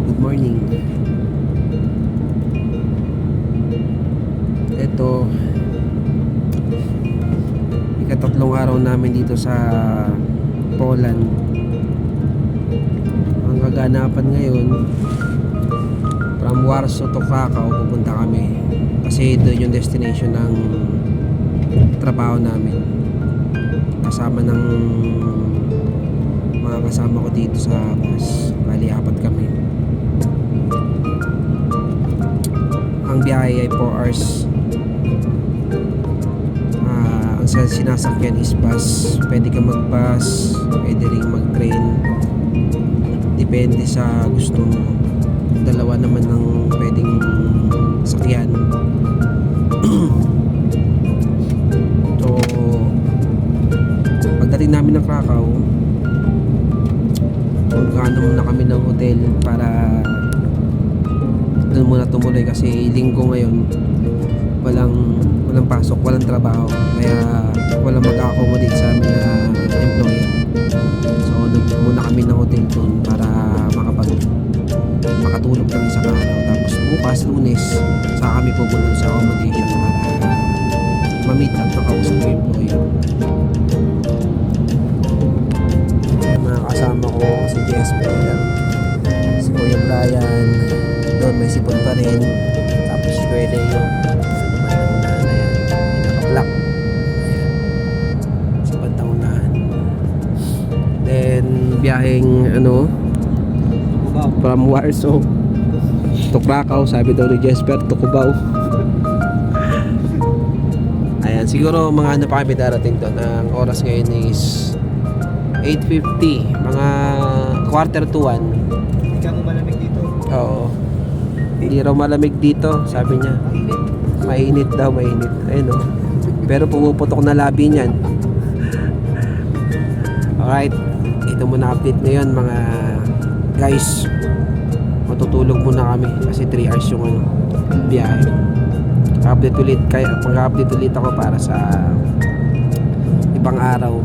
good morning. Ito, ikatatlong araw namin dito sa Poland. Ang kaganapan ngayon, from Warsaw to Krakow pupunta kami kasi doon yung destination ng trabaho namin, kasama ng mga kasama ko dito sa bus. Bali, 4 kami. Ang biyahe ay 4 hours. Ang sinasakyan is bus. Pwede ka mag-bus, pwede rin mag-train, depende sa gusto mo. Dalawa naman ang pwedeng sakyan. So pagdating namin ng Krakow, magkano muna kami ng hotel para doon muna tumuloy kasi linggo ngayon, walang pasok, walang trabaho, kaya walang mag-accommodate sa amin na employer. So doon muna kami ng hotel doon para makatulog kami sa araw. Tapos bukas, Lunes, saka kami pupunta sa accommodation para ma-meet at makausap yung employer. Mga kasama ko si Jesper, si Kuya Brian, doon may sipon pa rin, tapos si Kuya Leo, naman ang unahan na yan, naka-black, ayan, sa bandang unahan. Then biyaheng from Warsaw to Krakow, sabi daw ni Jesper, to Cubao. Ayan, siguro mga pa kami darating doon. Ang oras ngayon is 8:50, mga 1:45. Hindi ka mo malamig dito? Oo, hindi raw malamig dito, sabi niya. Mainit daw, mainit. Ayun o, pero pumuputok na labi niyan. Alright, ito muna update ngayon mga guys. Matutulog muna kami kasi 3 hours yung biyahe. Update ulit, kaya mag-update ulit ako para sa ibang araw.